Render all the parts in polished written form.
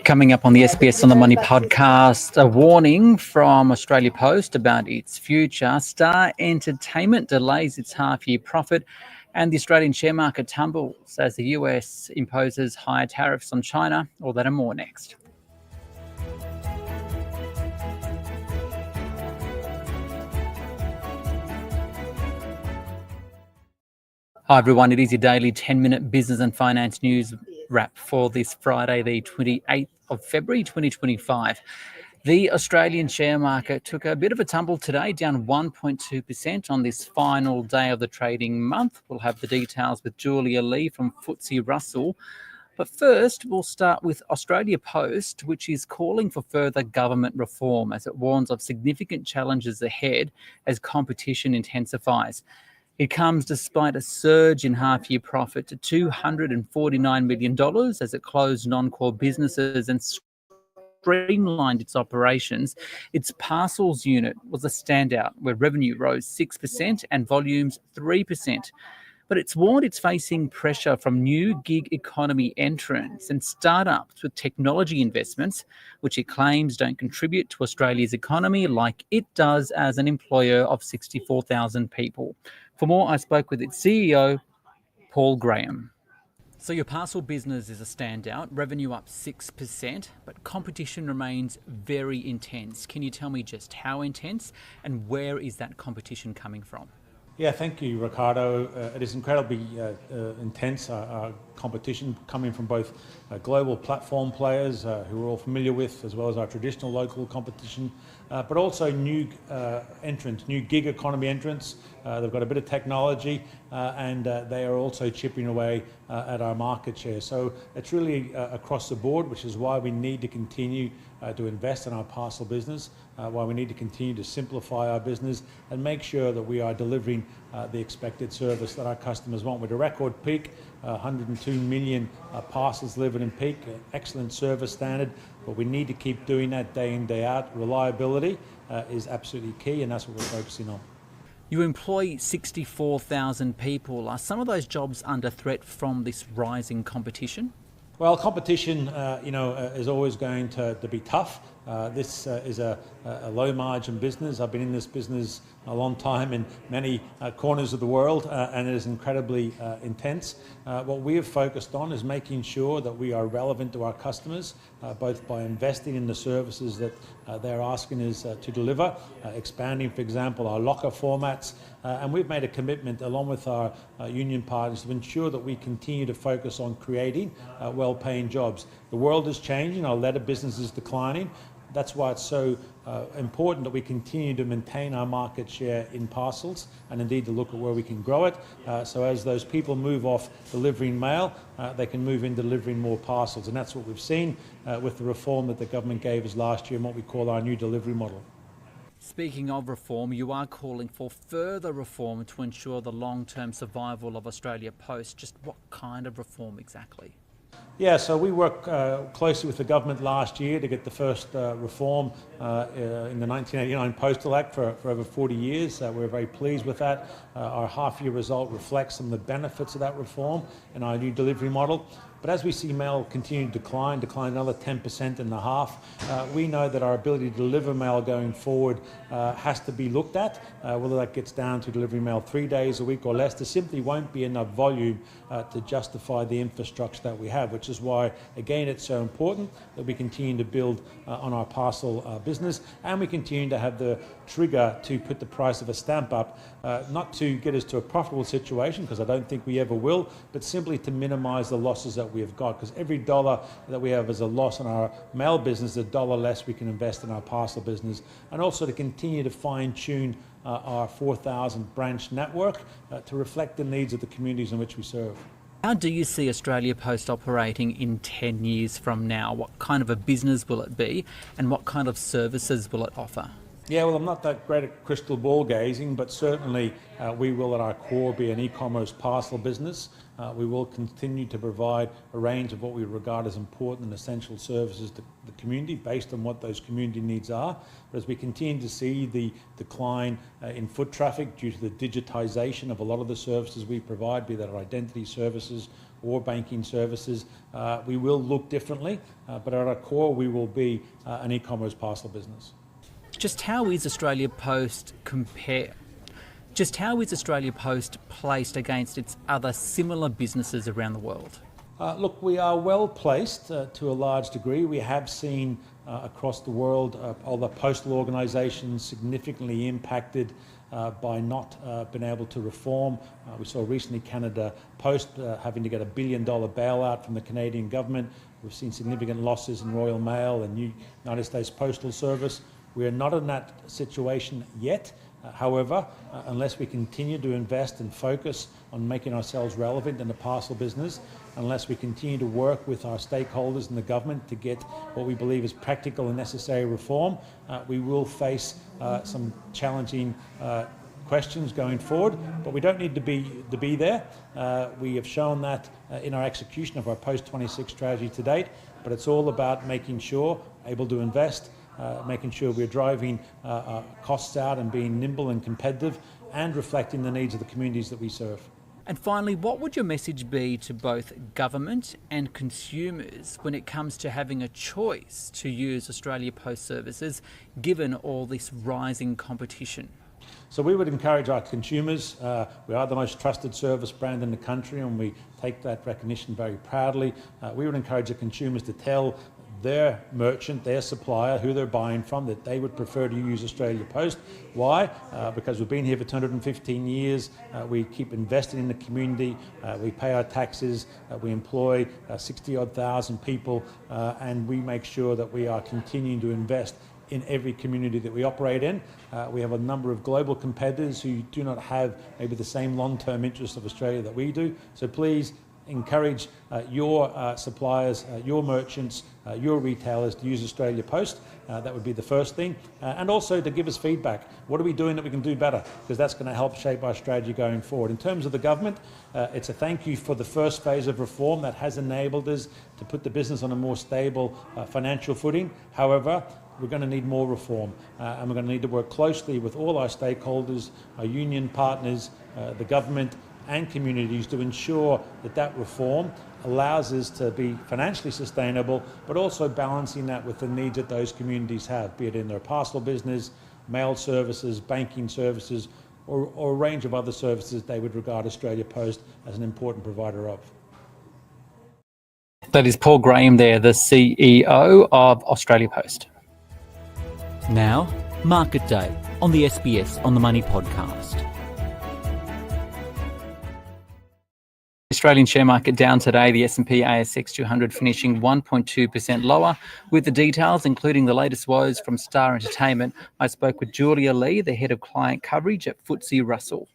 Coming up on the SBS on the Money podcast, a warning from Australia Post about its future. Star Entertainment delays its half-year profit, and the Australian share market tumbles as the US imposes higher tariffs on China. All that and more next. Hi everyone, it is your daily 10-minute business and finance news wrap for this Friday, the 28th of February 2025. The Australian share market took a bit of a tumble today, down 1.2% on this final day of the trading month. We'll have the details with Julia Lee from FTSE Russell. But first, we'll start with Australia Post, which is calling for further government reform as it warns of significant challenges ahead as competition intensifies. It comes despite a surge in half-year profit to $249 million as it closed non-core businesses and streamlined its operations. Its parcels unit was a standout, where revenue rose 6% and volumes 3%. But it's warned it's facing pressure from new gig economy entrants and startups with technology investments, which it claims don't contribute to Australia's economy like it does as an employer of 64,000 people. For more, I spoke with its CEO, Paul Graham. So your parcel business is a standout, revenue up 6%, but competition remains very intense. Can you tell me just how intense and where is that competition coming from? Yeah, thank you, Ricardo. It is incredibly intense competition coming from both global platform players who we're all familiar with, as well as our traditional local competition, but also new entrants, new gig economy entrants. They've got a bit of technology and they are also chipping away at our market share. So it's really across the board, which is why we need to continue to invest in our parcel business, why we need to continue to simplify our business and make sure that we are delivering the expected service that our customers want. With a record peak, 102 million parcels delivered in peak, excellent service standard, but we need to keep doing that day in, day out. Reliability is absolutely key, and that's what we're focusing on. You employ 64,000 people. Are some of those jobs under threat from this rising competition? Well, competition, is always going to be tough. This is a low-margin business. I've been in this business a long time in many corners of the world, and it is incredibly intense. What we have focused on is making sure that we are relevant to our customers, both by investing in the services that they're asking us to deliver, expanding, for example, our locker formats, and we've made a commitment, along with our union partners, to ensure that we continue to focus on creating well-paying jobs. The world is changing. Our letter business is declining. That's why it's so important that we continue to maintain our market share in parcels and indeed to look at where we can grow it. So as those people move off delivering mail, they can move in delivering more parcels. And that's what we've seen with the reform that the government gave us last year and what we call our new delivery model. Speaking of reform, you are calling for further reform to ensure the long-term survival of Australia Post. Just what kind of reform exactly? Yeah, so we worked closely with the government last year to get the first reform in the 1989 Postal Act for over 40 years. We're very pleased with that. Our half-year result reflects some of the benefits of that reform and our new delivery model. But as we see mail continue to decline another 10% in the half, we know that our ability to deliver mail going forward has to be looked at. Whether that gets down to delivering mail 3 days a week or less, there simply won't be enough volume to justify the infrastructure that we have, which is why, again, it's so important that we continue to build on our parcel business, and we continue to have the trigger to put the price of a stamp up, not to get us to a profitable situation, because I don't think we ever will, but simply to minimise the losses that we have got, because every dollar that we have as a loss on our mail business is a dollar less we can invest in our parcel business, and also to continue to fine-tune our 4,000 branch network to reflect the needs of the communities in which we serve. How do you see Australia Post operating in 10 years from now? What kind of a business will it be, and what kind of services will it offer? Yeah, well, I'm not that great at crystal ball gazing, but certainly we will at our core be an e-commerce parcel business. We will continue to provide a range of what we regard as important and essential services to the community based on what those community needs are. But as we continue to see the decline in foot traffic due to the digitisation of a lot of the services we provide, be that our identity services or banking services. We will look differently, but at our core, we will be an e-commerce parcel business. Just how is Australia Post placed against its other similar businesses around the world? Look, we are well placed to a large degree. We have seen across the world all the postal organisations significantly impacted by not being able to reform. We saw recently Canada Post having to get $1 billion bailout from the Canadian government. We've seen significant losses in Royal Mail and United States Postal Service. We are not in that situation yet. However, unless we continue to invest and focus on making ourselves relevant in the parcel business, unless we continue to work with our stakeholders and the government to get what we believe is practical and necessary reform, we will face some challenging questions going forward, but we don't need to be there. We have shown that in our execution of our post-26 strategy to date, but it's all about making sure able to invest, making sure we're driving costs out and being nimble and competitive and reflecting the needs of the communities that we serve. And finally, what would your message be to both government and consumers when it comes to having a choice to use Australia Post services, given all this rising competition? So we would encourage our consumers. We are the most trusted service brand in the country, and we take that recognition very proudly. We would encourage the consumers to tell their merchant, their supplier, who they're buying from, that they would prefer to use Australia Post. Why? Because we've been here for 215 years. We keep investing in the community. We pay our taxes. We employ 60-odd thousand people, and we make sure that we are continuing to invest in every community that we operate in. We have a number of global competitors who do not have maybe the same long-term interests of Australia that we do. So please encourage your suppliers, your merchants, your retailers to use Australia Post. That would be the first thing. And also to give us feedback. What are we doing that we can do better? Because that's going to help shape our strategy going forward. In terms of the government, it's a thank you for the first phase of reform that has enabled us to put the business on a more stable financial footing. However, we're going to need more reform, and we're going to need to work closely with all our stakeholders, our union partners, the government and communities to ensure that that reform allows us to be financially sustainable, but also balancing that with the needs that those communities have, be it in their parcel business, mail services, banking services, or a range of other services they would regard Australia Post as an important provider of. That is Paul Graham there, the CEO of Australia Post. Now, Market Day on the SBS On The Money podcast. Australian share market down today, the S&P ASX 200 finishing 1.2% lower. With the details, including the latest woes from Star Entertainment, I spoke with Julia Lee, the head of client coverage at FTSE Russell.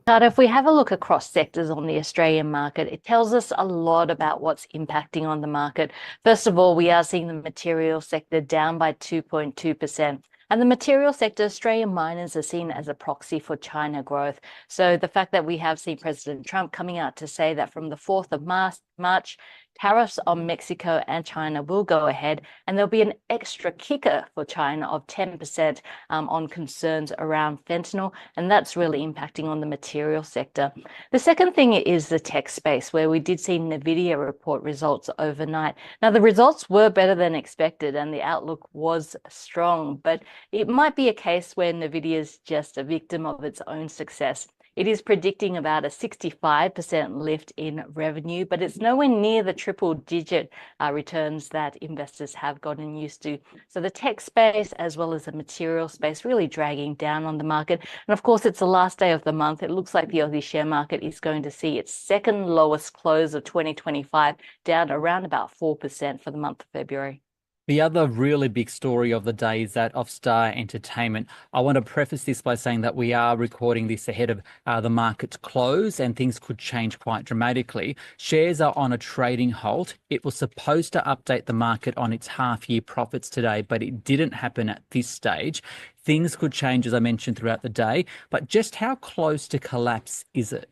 Ricardo, if we have a look across sectors on the Australian market, it tells us a lot about what's impacting on the market. First of all, we are seeing the material sector down by 2.2%. And the material sector, Australian miners are seen as a proxy for China growth. So the fact that we have seen President Trump coming out to say that from the 4th of March, tariffs on Mexico and China will go ahead, and there'll be an extra kicker for China of 10% on concerns around fentanyl, and that's really impacting on the material sector. The second thing is the tech space, where we did see NVIDIA report results overnight. Now, the results were better than expected, and the outlook was strong, but it might be a case where NVIDIA is just a victim of its own success. It is predicting about a 65% lift in revenue, but it's nowhere near the triple-digit returns that investors have gotten used to. So the tech space, as well as the material space, really dragging down on the market. And of course, it's the last day of the month. It looks like the Aussie share market is going to see its second lowest close of 2025, down around about 4% for the month of February. The other really big story of the day is that of Star Entertainment. I want to preface this by saying that we are recording this ahead of the market's close, and things could change quite dramatically. Shares are on a trading halt. It was supposed to update the market on its half-year profits today, but it didn't happen at this stage. Things could change, as I mentioned, throughout the day, but just how close to collapse is it?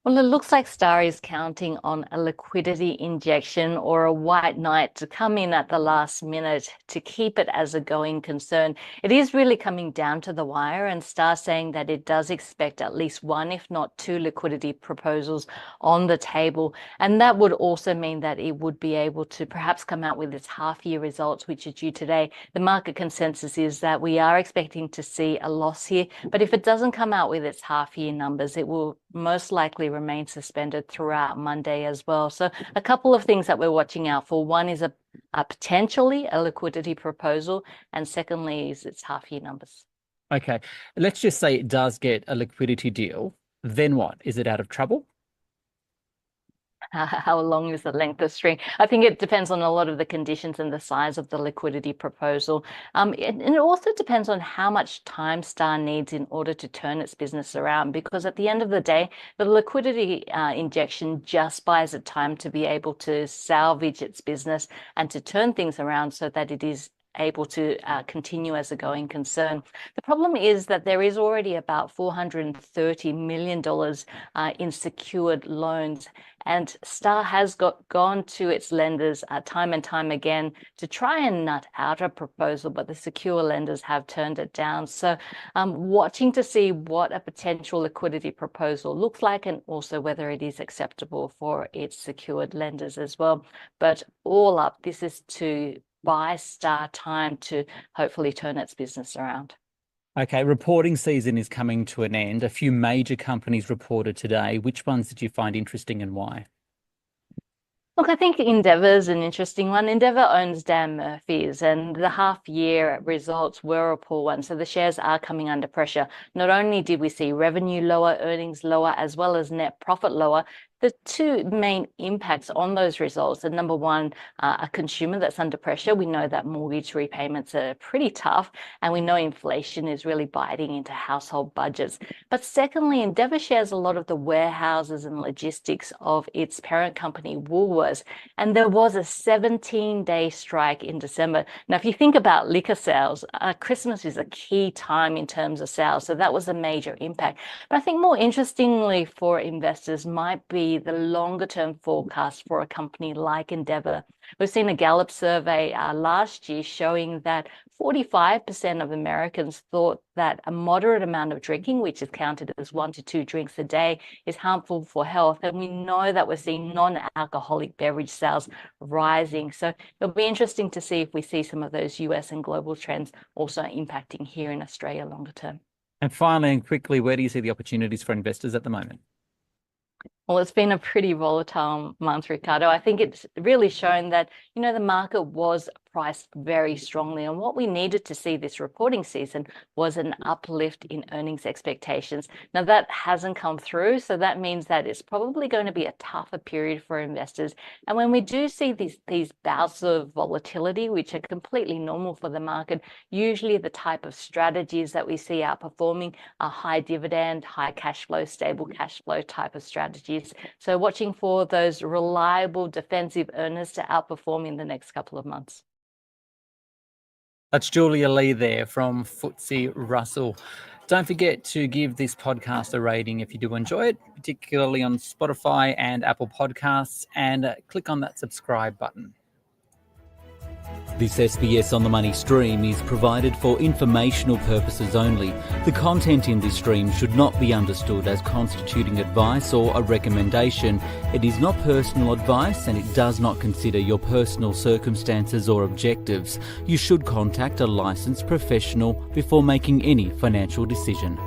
Well, it looks like Star is counting on a liquidity injection or a white knight to come in at the last minute to keep it as a going concern. It is really coming down to the wire, and Star saying that it does expect at least one, if not two, liquidity proposals on the table. And that would also mean that it would be able to perhaps come out with its half-year results, which are due today. The market consensus is that we are expecting to see a loss here, but if it doesn't come out with its half-year numbers, it will most likely remain suspended throughout Monday as well. So a couple of things that we're watching out for. One is a potentially a liquidity proposal, and secondly is its half-year numbers. Okay, let's just say it does get a liquidity deal. Then what? Is it out of trouble? How long is the length of string? I think it depends on a lot of the conditions and the size of the liquidity proposal. And it also depends on how much time Star needs in order to turn its business around, because at the end of the day, the liquidity injection just buys it time to be able to salvage its business and to turn things around so that it is able to continue as a going concern. The problem is that there is already about $430 million in secured loans, and Star has gone to its lenders time and time again to try and nut out a proposal, but the secure lenders have turned it down. So watching to see what a potential liquidity proposal looks like, and also whether it is acceptable for its secured lenders as well. But all up, this is to buy Star time to hopefully turn its business around. Okay, reporting season is coming to an end. A few major companies reported today. Which ones did you find interesting and why? Look, I think Endeavour is an interesting one. Endeavour owns Dan Murphy's, and the half-year results were a poor one. So the shares are coming under pressure. Not only did we see revenue lower, earnings lower, as well as net profit lower, the two main impacts on those results are, number one, a consumer that's under pressure. We know that mortgage repayments are pretty tough, and we know inflation is really biting into household budgets. But secondly, Endeavour shares a lot of the warehouses and logistics of its parent company, Woolworths, and there was a 17-day strike in December. Now, if you think about liquor sales, Christmas is a key time in terms of sales, so that was a major impact. But I think more interestingly for investors might be the longer term forecast for a company like Endeavour. We've seen a Gallup survey last year showing that 45% of Americans thought that a moderate amount of drinking, which is counted as 1 to 2 drinks a day, is harmful for health. And we know that we're seeing non-alcoholic beverage sales rising. So it'll be interesting to see if we see some of those US and global trends also impacting here in Australia longer term. And finally and quickly, where do you see the opportunities for investors at the moment? Well, it's been a pretty volatile month, Ricardo. I think it's really shown that, the market was priced very strongly. And what we needed to see this reporting season was an uplift in earnings expectations. Now, that hasn't come through. So that means that it's probably going to be a tougher period for investors. And when we do see these bouts of volatility, which are completely normal for the market, usually the type of strategies that we see outperforming are high dividend, high cash flow, stable cash flow type of strategies. So watching for those reliable defensive earners to outperform in the next couple of months. That's Julia Lee there from FTSE Russell. Don't forget to give this podcast a rating if you do enjoy it, particularly on Spotify and Apple Podcasts, and click on that subscribe button. This SBS On The Money stream is provided for informational purposes only. The content in this stream should not be understood as constituting advice or a recommendation. It is not personal advice, and it does not consider your personal circumstances or objectives. You should contact a licensed professional before making any financial decision.